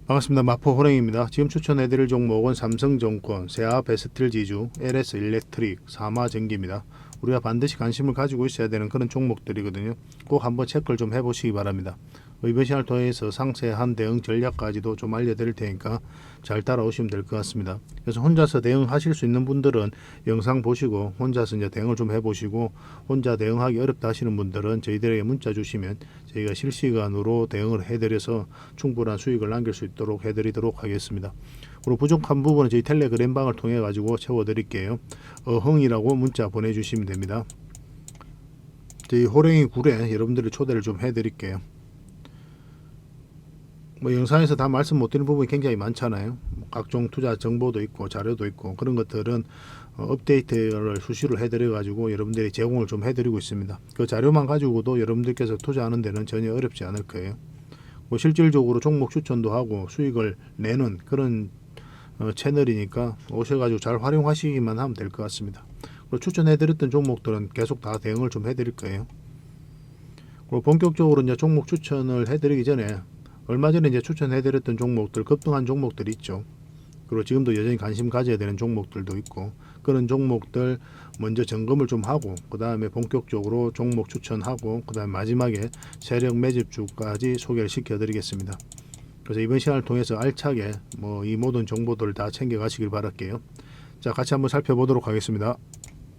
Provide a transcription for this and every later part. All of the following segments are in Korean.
반갑습니다. 마포 호랭입니다. 지금 추천해드릴 종목은 삼성증권, 세아베스틸지주, LS일렉트릭, 사마전기입니다. 우리가 반드시 관심을 가지고 있어야 되는 그런 종목들이거든요. 꼭 한번 체크를 좀 해보시기 바랍니다. 이번 시간을 통해서 상세한 대응 전략까지도 좀 알려드릴 테니까 잘 따라오시면 될 것 같습니다. 그래서 혼자서 대응하실 수 있는 분들은 영상 보시고 혼자서 이제 대응을 좀 해보시고, 혼자 대응하기 어렵다 하시는 분들은 저희들에게 문자 주시면 저희가 실시간으로 대응을 해드려서 충분한 수익을 남길 수 있도록 해드리도록 하겠습니다. 그리고 부족한 부분은 저희 텔레그램방을 통해 가지고 채워드릴게요. 어흥이라고 문자 보내주시면 됩니다. 저희 호랭이 굴에 여러분들이 초대를 좀 해드릴게요. 영상에서 다 말씀 못 드리는 부분이 굉장히 많잖아요. 각종 투자 정보도 있고 자료도 있고, 그런 것들은 업데이트를 수시로 해드려 가지고 여러분들이 제공을 좀 해드리고 있습니다. 그 자료만 가지고도 여러분들께서 투자하는 데는 전혀 어렵지 않을 거예요. 실질적으로 종목 추천도 하고 수익을 내는 그런 채널이니까 오셔가지고 잘 활용하시기만 하면 될 것 같습니다. 그리고 추천해드렸던 종목들은 계속 다 대응을 좀 해드릴 거예요. 그리고 본격적으로 이제 종목 추천을 해드리기 전에, 얼마 전에 이제 추천해드렸던 종목들, 급등한 종목들이 있죠. 그리고 지금도 여전히 관심 가져야 되는 종목들도 있고, 그런 종목들 먼저 점검을 좀 하고, 그 다음에 본격적으로 종목 추천하고, 그 다음에 마지막에 세력 매집주까지 소개를 시켜드리겠습니다. 그래서 이번 시간을 통해서 알차게 이 모든 정보들을 다 챙겨 가시길 바랄게요. 자, 같이 한번 살펴보도록 하겠습니다.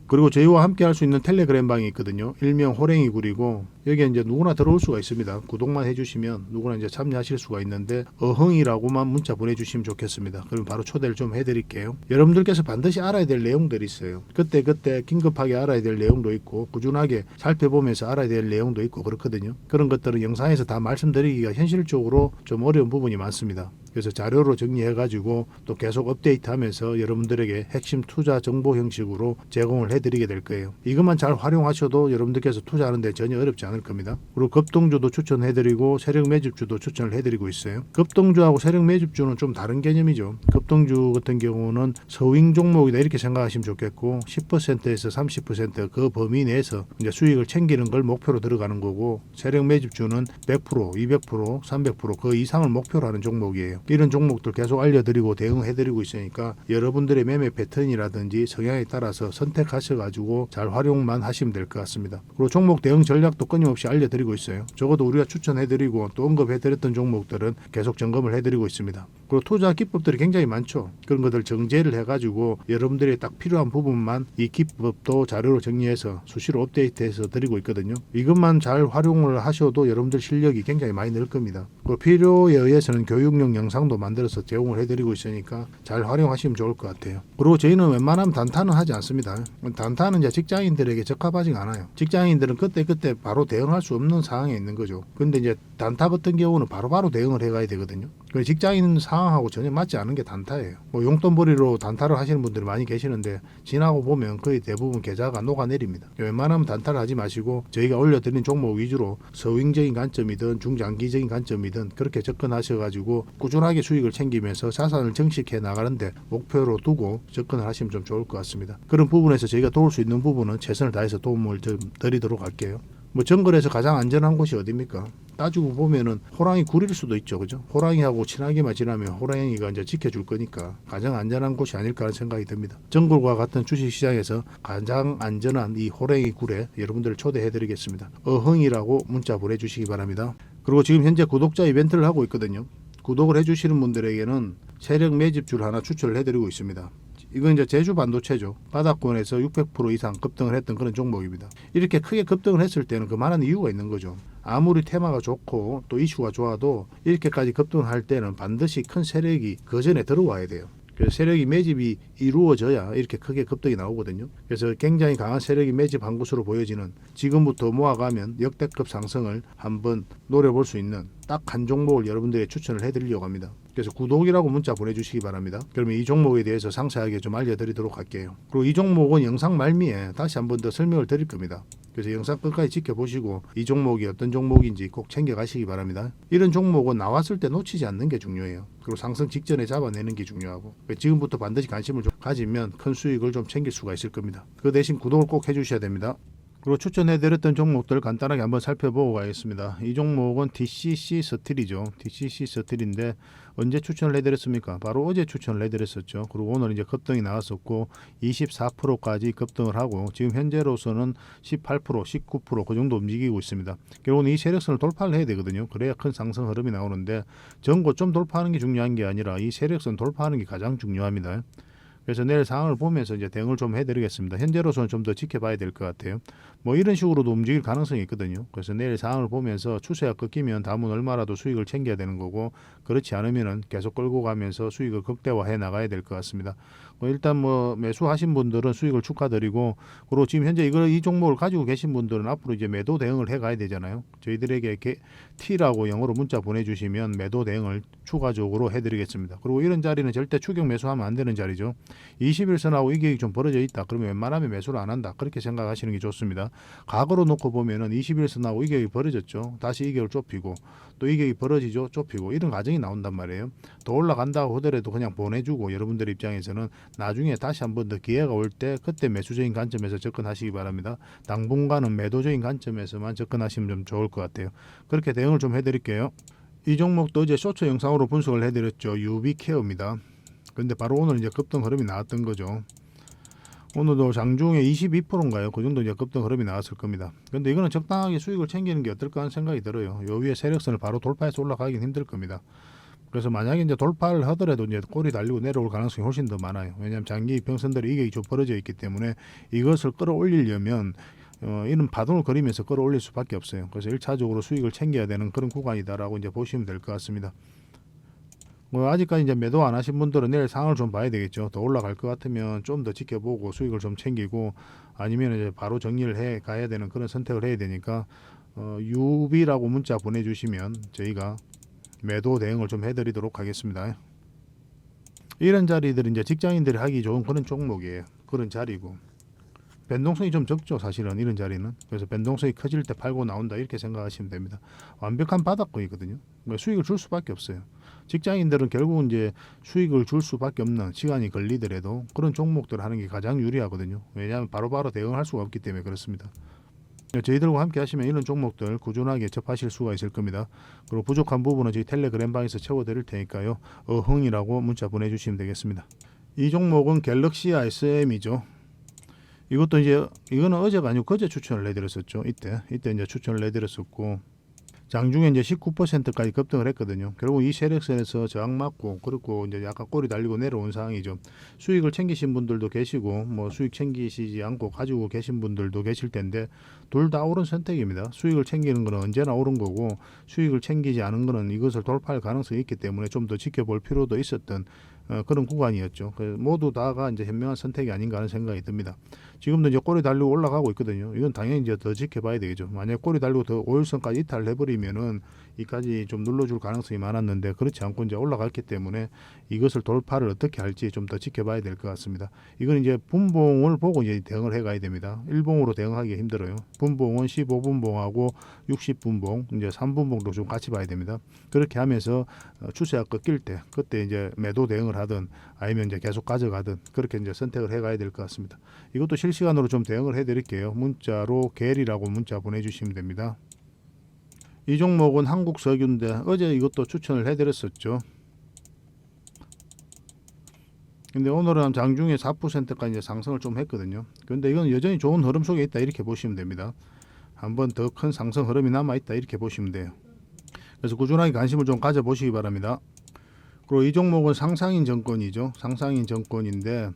그리고 저희와 함께 할 수 있는 텔레그램 방이 있거든요. 일명 호랭이 굴이고, 여기에 이제 누구나 들어올 수가 있습니다. 구독만 해주시면 누구나 이제 참여하실 수가 있는데, 어흥이라고만 문자 보내주시면 좋겠습니다. 그럼 바로 초대를 좀 해드릴게요. 여러분들께서 반드시 알아야 될 내용들이 있어요. 그때 긴급하게 알아야 될 내용도 있고, 꾸준하게 살펴보면서 알아야 될 내용도 있고 그렇거든요. 그런 것들은 영상에서 다 말씀드리기가 현실적으로 좀 어려운 부분이 많습니다. 그래서 자료로 정리해가지고 또 계속 업데이트하면서 여러분들에게 핵심 투자 정보 형식으로 제공을 해드리게 될 거예요. 이것만 잘 활용하셔도 여러분들께서 투자하는데 전혀 어렵지 않을 겁니다. 그리고 급등주도 추천해드리고 세력 매집주도 추천을 해드리고 있어요. 급등주하고 세력 매집주는 좀 다른 개념이죠. 급등주 같은 경우는 서윙 종목이다 이렇게 생각하시면 좋겠고, 10%에서 30% 범위 내에서 이제 수익을 챙기는 걸 목표로 들어가는 거고, 세력 매집주는 100%, 200%, 300%그 이상을 목표로 하는 종목이에요. 이런 종목들 계속 알려드리고 대응해드리고 있으니까 여러분들의 매매 패턴이라든지 성향에 따라서 선택하셔가지고 잘 활용만 하시면 될 것 같습니다. 그리고 종목 대응 전략도 끊임없이 알려드리고 있어요. 적어도 우리가 추천해드리고 또 언급해드렸던 종목들은 계속 점검을 해드리고 있습니다. 그리고 투자 기법들이 굉장히 많죠. 그런 것들 정제를 해가지고 여러분들이 딱 필요한 부분만 이 기법도 자료로 정리해서 수시로 업데이트해서 드리고 있거든요. 이것만 잘 활용을 하셔도 여러분들 실력이 굉장히 많이 늘 겁니다. 그리고 필요에 의해서는 교육용 영상도 만들어서 제공을 해드리고 있으니까 잘 활용하시면 좋을 것 같아요. 그리고 저희는 웬만하면 단타는 하지 않습니다. 단타는 이제 직장인들에게 적합하지 않아요. 직장인들은 그때 바로 대응할 수 없는 상황에 있는 거죠. 근데 이제 단타 같은 경우는 바로 대응을 해가야 되거든요. 직장인 상황하고 전혀 맞지 않은 게 단타예요. 용돈벌이로 단타를 하시는 분들이 많이 계시는데, 지나고 보면 거의 대부분 계좌가 녹아내립니다. 웬만하면 단타를 하지 마시고 저희가 올려드린 종목 위주로 서윙적인 관점이든 중장기적인 관점이든 그렇게 접근하셔가지고 꾸준하게 수익을 챙기면서 자산을 정식해 나가는데 목표로 두고 접근을 하시면 좀 좋을 것 같습니다. 그런 부분에서 저희가 도울 수 있는 부분은 최선을 다해서 도움을 좀 드리도록 할게요. 정글에서 가장 안전한 곳이 어디입니까? 따지고 보면은 호랑이 굴일 수도 있죠. 그죠? 호랑이하고 친하게만 지나면 호랑이가 이제 지켜줄 거니까 가장 안전한 곳이 아닐까 하는 생각이 듭니다. 정글과 같은 주식시장에서 가장 안전한 이 호랑이 굴에 여러분들을 초대해 드리겠습니다. 어흥이라고 문자 보내주시기 바랍니다. 그리고 지금 현재 구독자 이벤트를 하고 있거든요. 구독을 해주시는 분들에게는 세력 매집주를 하나 추천을 해드리고 있습니다. 이건 이제 제주 반도체죠. 바닥권에서 600% 이상 급등을 했던 그런 종목입니다. 이렇게 크게 급등을 했을 때는 그만한 이유가 있는 거죠. 아무리 테마가 좋고 또 이슈가 좋아도 이렇게까지 급등을 할 때는 반드시 큰 세력이 그 전에 들어와야 돼요. 그래서 세력이 매집이 이루어져야 이렇게 크게 급등이 나오거든요. 그래서 굉장히 강한 세력이 매집한 것으로 보여지는, 지금부터 모아가면 역대급 상승을 한번 노려볼 수 있는 딱 한 종목을 여러분들에게 추천을 해드리려고 합니다. 그래서 구독이라고 문자 보내주시기 바랍니다. 그러면 이 종목에 대해서 상세하게 좀 알려드리도록 할게요. 그리고 이 종목은 영상 말미에 다시 한번 더 설명을 드릴 겁니다. 그래서 영상 끝까지 지켜보시고 이 종목이 어떤 종목인지 꼭 챙겨가시기 바랍니다. 이런 종목은 나왔을 때 놓치지 않는 게 중요해요. 그리고 상승 직전에 잡아내는 게 중요하고, 지금부터 반드시 관심을 좀 가지면 큰 수익을 좀 챙길 수가 있을 겁니다. 그 대신 구독을 꼭 해주셔야 됩니다. 그리고 추천해드렸던 종목들 간단하게 한번 살펴보고 가겠습니다. 이 종목은 DCC 스틸이죠. DCC 스틸인데 언제 추천을 해드렸습니까? 바로 어제 추천을 해드렸었죠. 그리고 오늘 이제 급등이 나왔었고 24%까지 급등을 하고 지금 현재로서는 18%, 19%그 정도 움직이고 있습니다. 결국은 이 세력선을 돌파를 해야 되거든요. 그래야 큰 상승 흐름이 나오는데 전고 좀 돌파하는 게 중요한 게 아니라 이 세력선 돌파하는 게 가장 중요합니다. 그래서 내일 상황을 보면서 이제 대응을 좀 해드리겠습니다. 현재로서는 좀 더 지켜봐야 될 것 같아요. 뭐 이런 식으로도 움직일 가능성이 있거든요. 그래서 내일 상황을 보면서 추세가 꺾이면 다음은 얼마라도 수익을 챙겨야 되는 거고 그렇지 않으면은 계속 끌고 가면서 수익을 극대화해 나가야 될 것 같습니다. 일단 뭐 매수하신 분들은 수익을 축하드리고 그리고 지금 현재 이 종목을 가지고 계신 분들은 앞으로 이제 매도 대응을 해 가야 되잖아요. 저희들에게 T라고 영어로 문자 보내주시면 매도 대응을 추가적으로 해드리겠습니다. 그리고 이런 자리는 절대 추격 매수하면 안 되는 자리죠. 21선하고 이격이 좀 벌어져 있다. 그러면 웬만하면 매수를 안 한다. 그렇게 생각하시는 게 좋습니다. 과거로 놓고 보면은 21선하고 이격이 벌어졌죠. 다시 이격을 좁히고 또 이격이 벌어지죠. 좁히고 이런 과정이 나온단 말이에요. 더 올라간다고 하더라도 그냥 보내주고 여러분들 입장에서는 나중에 다시 한번 더 기회가 올 때 그때 매수적인 관점에서 접근하시기 바랍니다. 당분간은 매도적인 관점에서만 접근하시면 좀 좋을 것 같아요. 그렇게 대응을 좀 해드릴게요. 이 종목도 어제 쇼츠 영상으로 분석을 해드렸죠. 유비케어입니다. 근데 바로 오늘 이제 급등 흐름이 나왔던 거죠. 오늘도 장중에 22%인가요? 그 정도 이제 급등 흐름이 나왔을 겁니다. 근데 이거는 적당하게 수익을 챙기는 게 어떨까 하는 생각이 들어요. 요 위에 세력선을 바로 돌파해서 올라가긴 힘들 겁니다. 그래서 만약에 이제 돌파를 하더라도 이제 꼬리 달리고 내려올 가능성이 훨씬 더 많아요. 왜냐하면 장기 이평선들이 이게 좀 벌어져 있기 때문에 이것을 끌어올리려면 이런 파동을 그리면서 끌어올릴 수밖에 없어요. 그래서 1차적으로 수익을 챙겨야 되는 그런 구간이다라고 이제 보시면 될 것 같습니다. 뭐 아직까지 이제 매도 안 하신 분들은 내일 상황을 좀 봐야 되겠죠. 더 올라갈 것 같으면 좀 더 지켜보고 수익을 좀 챙기고 아니면 이제 바로 정리를 해 가야 되는 그런 선택을 해야 되니까 UB라고 문자 보내주시면 저희가 매도 대응을 좀 해드리도록 하겠습니다. 이런 자리들은 이제 직장인들이 하기 좋은 그런 종목이에요. 그런 자리고 변동성이 좀 적죠. 사실은 이런 자리는. 그래서 변동성이 커질 때 팔고 나온다 이렇게 생각하시면 됩니다. 완벽한 바닥권이거든요. 그러니까 수익을 줄 수밖에 없어요. 직장인들은 결국은 이제 수익을 줄 수밖에 없는 시간이 걸리더라도 그런 종목들을 하는 게 가장 유리하거든요. 왜냐하면 바로바로 대응할 수가 없기 때문에 그렇습니다. 저희들과 함께 하시면 이런 종목들 꾸준하게 접하실 수가 있을 겁니다. 그리고 부족한 부분은 저희 텔레그램 방에서 채워드릴 테니까요. 어흥이라고 문자 보내주시면 되겠습니다. 이 종목은 갤럭시아 SM이죠. 이것도 이제 이거는 어제가 아니고 그제 추천을 해드렸었죠. 이때 이제 추천을 해드렸었고 장중에 이제 19%까지 급등을 했거든요. 결국 이 세력선에서 저항 맞고 그리고 이제 약간 꼬리 달리고 내려온 상황이죠. 수익을 챙기신 분들도 계시고 뭐 수익 챙기시지 않고 가지고 계신 분들도 계실 텐데 둘 다 옳은 선택입니다. 수익을 챙기는 거는 언제나 옳은 거고 수익을 챙기지 않은 거는 이것을 돌파할 가능성이 있기 때문에 좀 더 지켜볼 필요도 있었던 그런 구간이었죠. 모두 다가 이제 현명한 선택이 아닌가 하는 생각이 듭니다. 지금도 이제 꼬리 달리고 올라가고 있거든요. 이건 당연히 이제 더 지켜봐야 되겠죠. 만약 꼬리 달리고 더 5일선까지 이탈을 해버리면은 이까지 좀 눌러줄 가능성이 많았는데 그렇지 않고 이제 올라갔기 때문에 이것을 돌파를 어떻게 할지 좀 더 지켜봐야 될 것 같습니다. 이건 이제 분봉을 보고 이제 대응을 해가야 됩니다. 일봉으로 대응하기 힘들어요. 분봉은 15분봉하고 60분봉, 이제 3분봉도 좀 같이 봐야 됩니다. 그렇게 하면서 추세가 꺾일 때 그때 이제 매도 대응을 하든 아니면 이제 계속 가져가든 그렇게 이제 선택을 해가야 될 것 같습니다. 이것도 실시간으로 좀 대응을 해드릴게요. 문자로 겔이라고 문자 보내주시면 됩니다. 이 종목은 한국석유인데 어제 이것도 추천을 해드렸었죠. 근데 오늘은 장중에 4%까지 상승을 좀 했거든요. 그런데 이건 여전히 좋은 흐름 속에 있다 이렇게 보시면 됩니다. 한번 더 큰 상승 흐름이 남아 있다 이렇게 보시면 돼요. 그래서 꾸준하게 관심을 좀 가져보시기 바랍니다. 그리고 이 종목은 상상인 정권이죠. 상상인 정권인데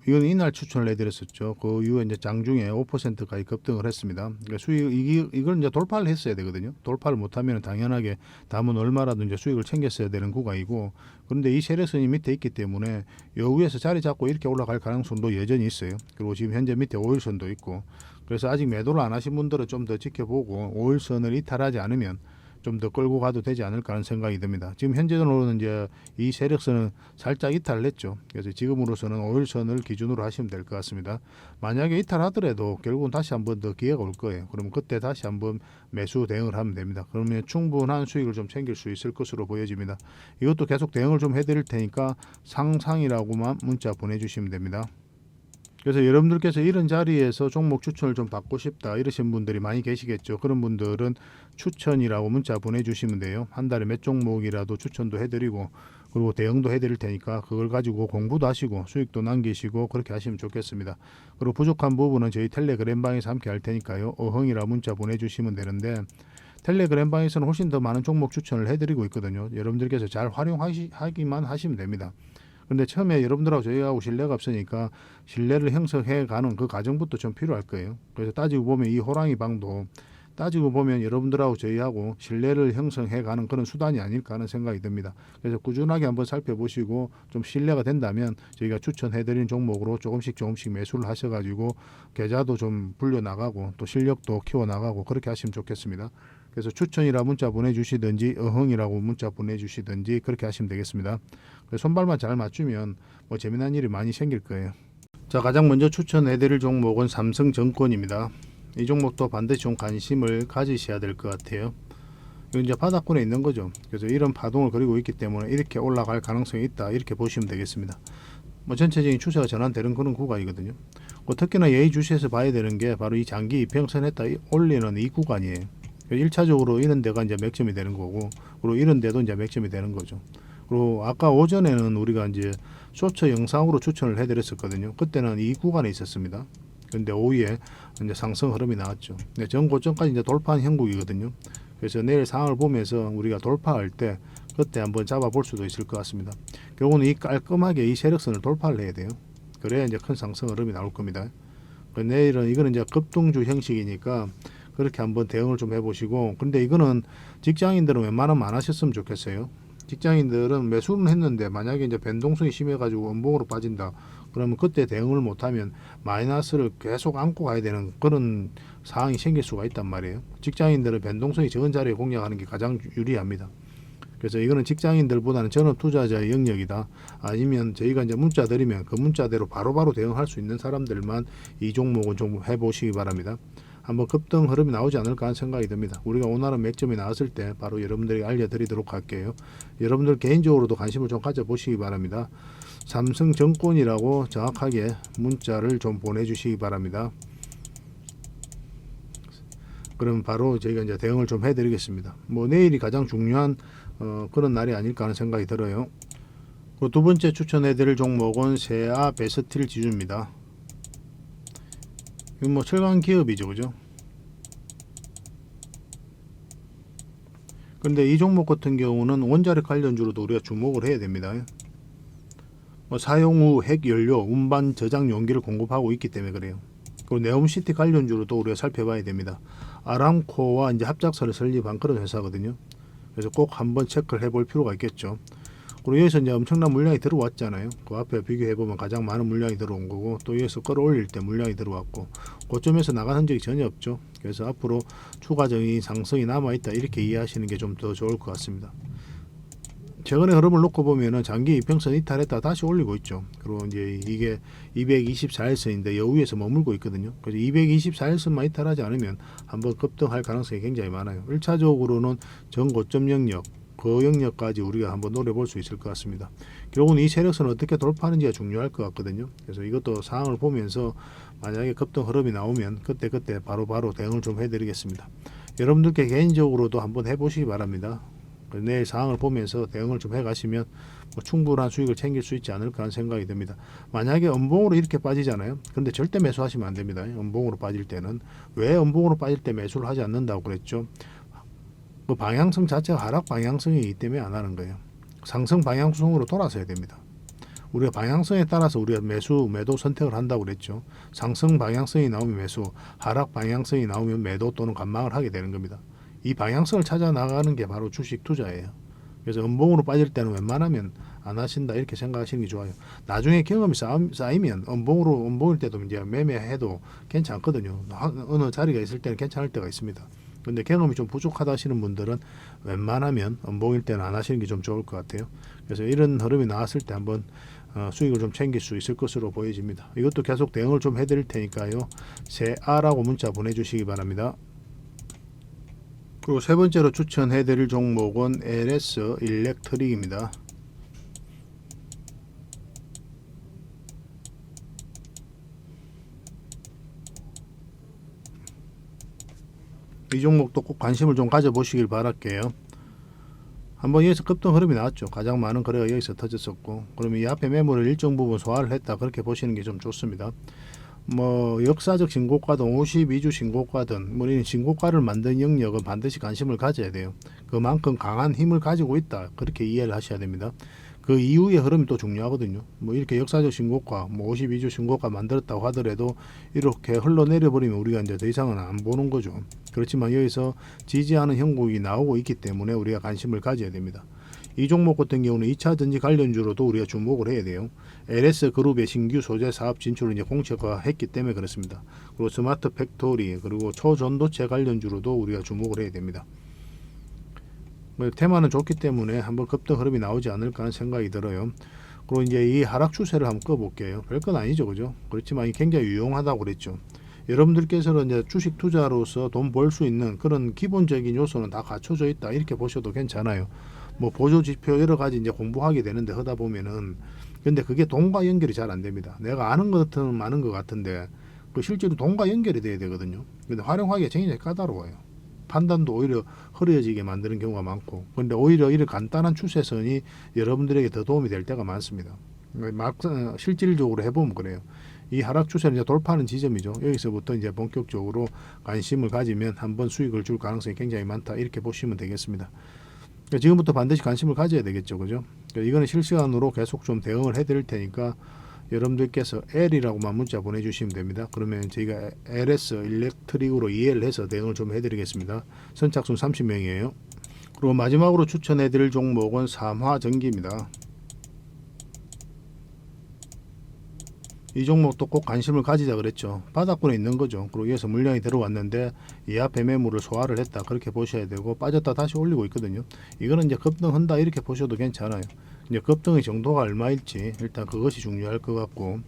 이건 이날 추천을 해드렸었죠. 그 이후에 이제 장중에 5%까지 급등을 했습니다. 그러니까 이걸 이제 돌파를 했어야 되거든요. 돌파를 못하면 당연하게 다음은 얼마라도 이제 수익을 챙겼어야 되는 구간이고, 그런데 이 세력선이 밑에 있기 때문에 요 위에서 자리 잡고 이렇게 올라갈 가능성도 여전히 있어요. 그리고 지금 현재 밑에 5일선도 있고, 그래서 아직 매도를 안 하신 분들은 좀 더 지켜보고 5일선을 이탈하지 않으면 좀 더 끌고 가도 되지 않을까 하는 생각이 듭니다. 지금 현재로는 이제 이 세력선은 살짝 이탈을 했죠. 그래서 지금으로서는 5일선을 기준으로 하시면 될 것 같습니다. 만약에 이탈하더라도 결국은 다시 한번 더 기회가 올 거예요. 그러면 그때 다시 한번 매수 대응을 하면 됩니다. 그러면 충분한 수익을 좀 챙길 수 있을 것으로 보여집니다. 이것도 계속 대응을 좀 해드릴 테니까 상상이라고만 문자 보내주시면 됩니다. 그래서 여러분들께서 이런 자리에서 종목 추천을 좀 받고 싶다 이러신 분들이 많이 계시겠죠. 그런 분들은 추천이라고 문자 보내주시면 돼요. 한 달에 몇 종목이라도 추천도 해드리고 그리고 대응도 해드릴 테니까 그걸 가지고 공부도 하시고 수익도 남기시고 그렇게 하시면 좋겠습니다. 그리고 부족한 부분은 저희 텔레그램 방에서 함께 할 테니까요. 어흥이라 문자 보내주시면 되는데 텔레그램 방에서는 훨씬 더 많은 종목 추천을 해드리고 있거든요. 여러분들께서 잘 활용하기만 하시면 됩니다. 근데 처음에 여러분들하고 저희하고 신뢰가 없으니까 신뢰를 형성해가는 그 과정부터 좀 필요할 거예요. 그래서 따지고 보면 이 호랑이 방도 따지고 보면 여러분들하고 저희하고 신뢰를 형성해가는 그런 수단이 아닐까 하는 생각이 듭니다. 그래서 꾸준하게 한번 살펴보시고 좀 신뢰가 된다면 저희가 추천해드린 종목으로 조금씩 매수를 하셔가지고 계좌도 좀 불려나가고 또 실력도 키워나가고 그렇게 하시면 좋겠습니다. 그래서 추천이라 문자 보내주시든지 어흥이라고 문자 보내주시든지 그렇게 하시면 되겠습니다. 손발만 잘 맞추면 뭐 재미난 일이 많이 생길 거예요. 자, 가장 먼저 추천해드릴 종목은 삼성증권입니다. 이 종목도 반드시 좀 관심을 가지셔야 될 것 같아요. 이건 이제 바닥권에 있는 거죠. 그래서 이런 파동을 그리고 있기 때문에 이렇게 올라갈 가능성이 있다 이렇게 보시면 되겠습니다. 뭐 전체적인 추세가 전환되는 그런 구간이거든요. 특히나 예의주시에서 봐야 되는 게 바로 이 장기 이평선에다 올리는 이 구간이에요. 1차적으로 이런 데가 이제 맥점이 되는 거고, 그리고 이런 데도 이제 맥점이 되는 거죠. 그리고 아까 오전에는 우리가 이제 쇼츠 영상으로 추천을 해드렸었거든요. 그때는 이 구간에 있었습니다. 근데 오후에 이제 상승 흐름이 나왔죠. 전 고점까지 이제 돌파한 형국이거든요. 그래서 내일 상황을 보면서 우리가 돌파할 때 그때 한번 잡아볼 수도 있을 것 같습니다. 결국은 이 깔끔하게 이 세력선을 돌파를 해야 돼요. 그래야 이제 큰 상승 흐름이 나올 겁니다. 내일은 이거는 이제 급등주 형식이니까 그렇게 한번 대응을 좀 해보시고, 근데 이거는 직장인들은 웬만하면 안 하셨으면 좋겠어요. 직장인들은 매수는 했는데 만약에 이제 변동성이 심해가지고 원봉으로 빠진다 그러면 그때 대응을 못하면 마이너스를 계속 안고 가야 되는 그런 상황이 생길 수가 있단 말이에요. 직장인들은 변동성이 적은 자리에 공략하는 게 가장 유리합니다. 그래서 이거는 직장인들보다는 전업 투자자의 영역이다. 아니면 저희가 이제 문자 드리면 그 문자대로 바로바로 대응할 수 있는 사람들만 이 종목은 좀 해보시기 바랍니다. 한번 급등 흐름이 나오지 않을까 하는 생각이 듭니다. 우리가 원하는 맥점이 나왔을 때 바로 여러분들에게 알려드리도록 할게요. 여러분들 개인적으로도 관심을 좀 가져보시기 바랍니다. 삼성증권이라고 정확하게 문자를 좀 보내주시기 바랍니다. 그럼 바로 저희가 이제 대응을 좀 해드리겠습니다. 뭐 내일이 가장 중요한 그런 날이 아닐까 하는 생각이 들어요. 두 번째 추천해드릴 종목은 세아 베스틸 지주입니다. 이건 뭐 철강 기업이죠, 그죠? 근데 이 종목 같은 경우는 원자력 관련주로도 우리가 주목을 해야 됩니다. 뭐 사용 후 핵연료, 운반, 저장 용기를 공급하고 있기 때문에 그래요. 그리고 네옴시티 관련주로도 우리가 살펴봐야 됩니다. 아람코와 이제 합작사를 설립한 그런 회사거든요. 그래서 꼭 한번 체크를 해볼 필요가 있겠죠. 그리고 여기서 이제 엄청난 물량이 들어왔잖아요. 그 앞에 비교해보면 가장 많은 물량이 들어온 거고, 또 여기서 끌어올릴 때 물량이 들어왔고, 고점에서 나간 흔적이 전혀 없죠. 그래서 앞으로 추가적인 상승이 남아있다 이렇게 이해하시는 게 좀 더 좋을 것 같습니다. 최근의 흐름을 놓고 보면은 장기 이평선 이탈했다 다시 올리고 있죠. 그리고 이제 이게 224일선인데 여기에서 머물고 있거든요. 그래서 224일선만 이탈하지 않으면 한번 급등할 가능성이 굉장히 많아요. 1차적으로는 전고점 영역, 그 영역까지 우리가 한번 노려볼 수 있을 것 같습니다. 결국은 이 세력선을 어떻게 돌파하는지가 중요할 것 같거든요. 그래서 이것도 상황을 보면서 만약에 급등 흐름이 나오면 그때 바로 대응을 좀 해드리겠습니다. 여러분들께 개인적으로도 한번 해보시기 바랍니다. 내일 상황을 보면서 대응을 좀 해가시면 뭐 충분한 수익을 챙길 수 있지 않을까 하는 생각이 듭니다. 만약에 음봉으로 이렇게 빠지잖아요. 근데 절대 매수하시면 안 됩니다. 음봉으로 빠질 때는. 왜 음봉으로 빠질 때 매수를 하지 않는다고 그랬죠? 그 방향성 자체가 하락 방향성이기 때문에 안 하는 거예요. 상승 방향성으로 돌아서야 됩니다. 우리가 방향성에 따라서 우리가 매도 선택을 한다고 그랬죠. 상승 방향성이 나오면 매수, 하락 방향성이 나오면 매도 또는 관망을 하게 되는 겁니다. 이 방향성을 찾아 나가는 게 바로 주식 투자예요. 그래서 음봉으로 빠질 때는 웬만하면 안 하신다 이렇게 생각하시는 게 좋아요. 나중에 경험이 쌓이면 음봉일 때도 이제 매매해도 괜찮거든요. 어느 자리가 있을 때는 괜찮을 때가 있습니다. 근데 경험이 좀 부족하다 하시는 분들은 웬만하면 음봉일 때는 안 하시는 게 좀 좋을 것 같아요. 그래서 이런 흐름이 나왔을 때 한번 수익을 좀 챙길 수 있을 것으로 보여집니다. 이것도 계속 대응을 좀 해드릴 테니까요. 세아라고 문자 보내주시기 바랍니다. 그리고 세 번째로 추천해드릴 종목은 LS 일렉트릭입니다. 이 종목도 꼭 관심을 좀 가져보시길 바랄게요. 한번 여기서 급등 흐름이 나왔죠. 가장 많은 거래가 여기서 터졌었고, 그러면 이 앞에 매물을 일정 부분 소화를 했다, 그렇게 보시는 게 좀 좋습니다. 뭐 역사적 신고가든 52주 신고가든 뭐 이런 신고가를 만든 영역은 반드시 관심을 가져야 돼요. 그만큼 강한 힘을 가지고 있다, 그렇게 이해를 하셔야 됩니다. 그 이후의 흐름이 또 중요하거든요. 뭐 이렇게 역사적 신고가, 뭐 52주 신고가 만들었다고 하더라도 이렇게 흘러내려 버리면 우리가 이제 더 이상은 안 보는 거죠. 그렇지만 여기서 지지하는 형국이 나오고 있기 때문에 우리가 관심을 가져야 됩니다. 이 종목 같은 경우는 2차 전지 관련주로도 우리가 주목을 해야 돼요. LS 그룹의 신규 소재 사업 진출을 이제 공식화했기 때문에 그렇습니다. 그리고 스마트 팩토리, 그리고 초전도체 관련주로도 우리가 주목을 해야 됩니다. 테마는 좋기 때문에 한번 급등 흐름이 나오지 않을까 하는 생각이 들어요. 그리고 이제 이 하락 추세를 한번 꺼볼게요. 별건 아니죠, 그죠? 그렇지만 굉장히 유용하다고 그랬죠. 여러분들께서는 이제 주식 투자로서 돈 벌 수 있는 그런 기본적인 요소는 다 갖춰져 있다, 이렇게 보셔도 괜찮아요. 뭐 보조 지표 여러 가지 이제 공부하게 되는데 하다 보면은, 근데 그게 돈과 연결이 잘 안 됩니다. 내가 아는 것은 많은 것 같은데 그 실제로 돈과 연결이 돼야 되거든요. 근데 활용하기가 굉장히 까다로워요. 판단도 오히려 흐려지게 만드는 경우가 많고, 근데 오히려 이런 간단한 추세선이 여러분들에게 더 도움이 될 때가 많습니다. 막상 실질적으로 해보면 그래요. 이 하락 추세를 이제 돌파하는 지점이죠. 여기서부터 이제 본격적으로 관심을 가지면 한번 수익을 줄 가능성이 굉장히 많다, 이렇게 보시면 되겠습니다. 지금부터 반드시 관심을 가져야 되겠죠, 그죠? 이거는 실시간으로 계속 좀 대응을 해드릴 테니까 여러분들께서 L이라고만 문자 보내주시면 됩니다. 그러면 저희가 LS 일렉트릭으로 이해를 해서 대응을 좀 해드리겠습니다. 선착순 30명이에요. 그리고 마지막으로 추천해드릴 종목은 삼화전기입니다. 이 종목도 꼭 관심을 가지자 그랬죠. 바닥권에 있는 거죠. 그리고 여기서 물량이 들어왔는데 이 앞에 매물을 소화를 했다, 그렇게 보셔야 되고, 빠졌다 다시 올리고 있거든요. 이거는 이제 급등한다, 이렇게 보셔도 괜찮아요. 이제 급등의 정도가 얼마일지 일단 그것이 중요할 것 같고,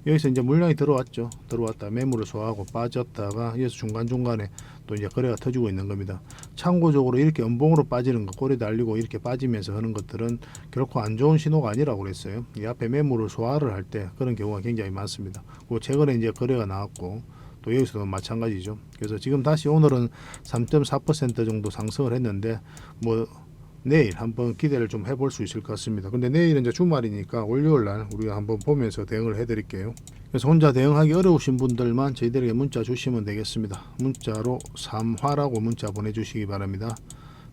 여기서 이제 물량이 들어왔다 매물을 소화하고 빠졌다가 여기서 중간중간에 또 이제 거래가 터지고 있는 겁니다. 참고적으로 이렇게 연봉으로 빠지는 거, 꼬리 달리고 이렇게 빠지면서 하는 것들은 결코 안 좋은 신호가 아니라고 그랬어요. 이 앞에 매물을 소화를 할 때 그런 경우가 굉장히 많습니다. 그리고 최근에 이제 거래가 나왔고, 또 여기서도 마찬가지죠. 그래서 지금 다시 오늘은 3.4% 정도 상승을 했는데, 뭐 내일 한번 기대를 좀 해볼 수 있을 것 같습니다. 근데 내일은 이제 주말이니까 월요일날 우리가 한번 보면서 대응을 해드릴게요. 그래서 혼자 대응하기 어려우신 분들만 저희들에게 문자 주시면 되겠습니다. 문자로 3화라고 문자 보내주시기 바랍니다.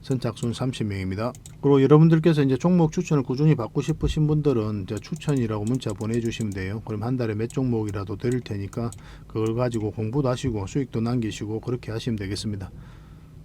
선착순 30명입니다. 그리고 여러분들께서 이제 종목 추천을 꾸준히 받고 싶으신 분들은 이제 추천이라고 문자 보내주시면 돼요. 그럼 한 달에 몇 종목이라도 드릴 테니까 그걸 가지고 공부도 하시고 수익도 남기시고 그렇게 하시면 되겠습니다.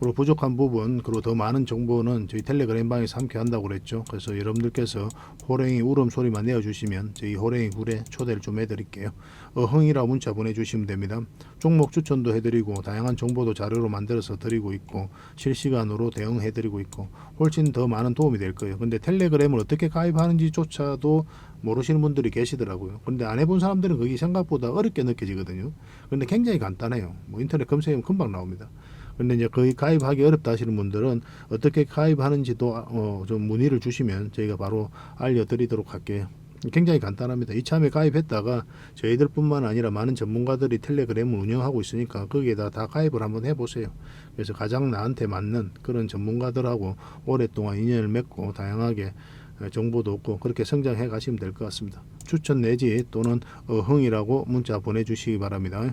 그리고 부족한 부분, 그리고 더 많은 정보는 저희 텔레그램 방에서 함께 한다고 그랬죠. 그래서 여러분들께서 호랭이 울음소리만 내어주시면 저희 호랭이 굴에 초대를 좀 해드릴게요. 어흥이라고 문자 보내주시면 됩니다. 종목 추천도 해드리고 다양한 정보도 자료로 만들어서 드리고 있고 실시간으로 대응해드리고 있고 훨씬 더 많은 도움이 될 거예요. 근데 텔레그램을 어떻게 가입하는지조차도 모르시는 분들이 계시더라고요. 근데 안 해본 사람들은 그게 생각보다 어렵게 느껴지거든요. 근데 굉장히 간단해요. 뭐 인터넷 검색하면 금방 나옵니다. 근데 이제 거의 가입하기 어렵다 하시는 분들은 어떻게 가입하는지도 좀 문의를 주시면 저희가 바로 알려드리도록 할게요. 굉장히 간단합니다. 이참에 가입했다가 저희들뿐만 아니라 많은 전문가들이 텔레그램을 운영하고 있으니까 거기에다 다 가입을 한번 해보세요. 그래서 가장 나한테 맞는 그런 전문가들하고 오랫동안 인연을 맺고 다양하게 정보도 얻고 그렇게 성장해 가시면 될 것 같습니다. 추천 내지 또는 어흥이라고 문자 보내주시기 바랍니다.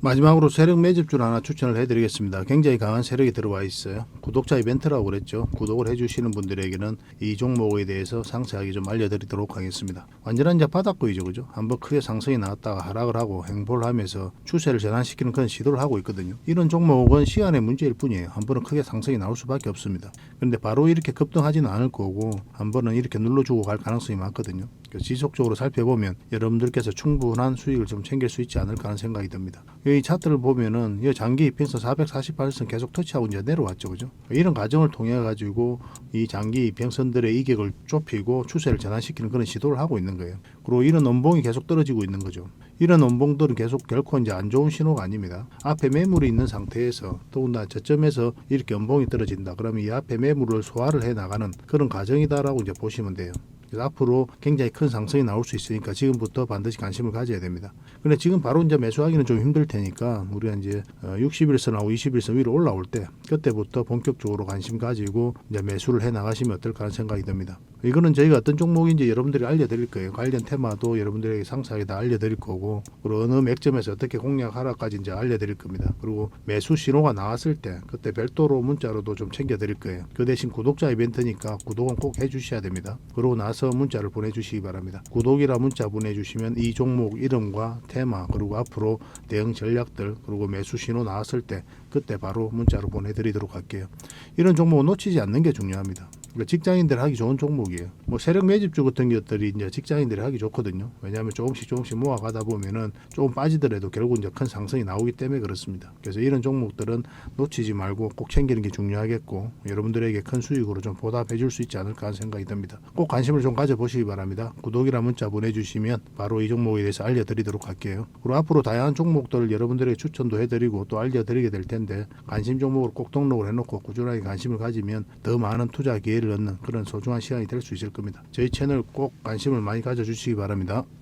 마지막으로 세력 매집주를 하나 추천을 해드리겠습니다. 굉장히 강한 세력이 들어와 있어요. 구독자 이벤트라고 그랬죠. 구독을 해주시는 분들에게는 이 종목에 대해서 상세하게 좀 알려드리도록 하겠습니다. 완전한 이제 바닥구이죠, 그죠? 한번 크게 상승이 나왔다가 하락을 하고 횡보를 하면서 추세를 전환시키는 그런 시도를 하고 있거든요. 이런 종목은 시간의 문제일 뿐이에요. 한 번은 크게 상승이 나올 수밖에 없습니다. 그런데 바로 이렇게 급등하지는 않을 거고 한 번은 이렇게 눌러주고 갈 가능성이 많거든요. 지속적으로 살펴보면 여러분들께서 충분한 수익을 좀 챙길 수 있지 않을까 하는 생각이 듭니다. 이 차트를 보면은 이 장기 이평선 448선 계속 터치하고 이제 내려왔죠, 그죠? 이런 과정을 통해 가지고 이 장기 이평선들의 이격을 좁히고 추세를 전환시키는 그런 시도를 하고 있는 거예요. 그리고 이런 원봉이 계속 떨어지고 있는 거죠. 이런 원봉들은 계속 결코 이제 안 좋은 신호가 아닙니다. 앞에 매물이 있는 상태에서 더군다나 저점에서 이렇게 원봉이 떨어진다. 그러면 이 앞에 매물을 소화를 해 나가는 그런 과정이다라고 이제 보시면 돼요. 그래서 앞으로 굉장히 큰 상승이 나올 수 있으니까 지금부터 반드시 관심을 가져야 됩니다. 근데 지금 바로 이제 매수하기는 좀 힘들 테니까 우리가 이제 60일선하고 20일선 위로 올라올 때 그때부터 본격적으로 관심 가지고 이제 매수를 해 나가시면 어떨까 하는 생각이 듭니다. 이거는 저희가 어떤 종목인지 여러분들이 알려드릴 거예요. 관련 테마도 여러분들에게 상세하게 다 알려드릴 거고, 그리고 어느 맥점에서 어떻게 공략하라까지 이제 알려드릴 겁니다. 그리고 매수 신호가 나왔을 때 그때 별도로 문자로도 좀 챙겨드릴 거예요. 그 대신 구독자 이벤트니까 구독은 꼭 해주셔야 됩니다. 그러고 나서 문자를 보내주시기 바랍니다. 구독이라 문자 보내주시면 이 종목 이름과 테마, 그리고 앞으로 대응 전략들, 그리고 매수 신호 나왔을 때 그때 바로 문자로 보내드리도록 할게요. 이런 종목은 놓치지 않는 게 중요합니다. 직장인들 하기 좋은 종목이에요. 뭐 세력 매집주 같은 것들이 이제 직장인들이 하기 좋거든요. 왜냐하면 조금씩 모아가다 보면은 조금 빠지더라도 결국 이제 큰 상승이 나오기 때문에 그렇습니다. 그래서 이런 종목들은 놓치지 말고 꼭 챙기는 게 중요하겠고, 여러분들에게 큰 수익으로 좀 보답해 줄 수 있지 않을까 하는 생각이 듭니다. 꼭 관심을 좀 가져보시기 바랍니다. 구독이라 문자 보내주시면 바로 이 종목에 대해서 알려드리도록 할게요. 그리고 앞으로 다양한 종목들을 여러분들에게 추천도 해드리고 또 알려드리게 될 텐데, 관심 종목으로 꼭 등록을 해놓고 꾸준하게 관심을 가지면 더 많은 투자 기회를 얻는 그런 소중한 시간이 될 수 있을 겁니다. 저희 채널 꼭 관심을 많이 가져주시기 바랍니다.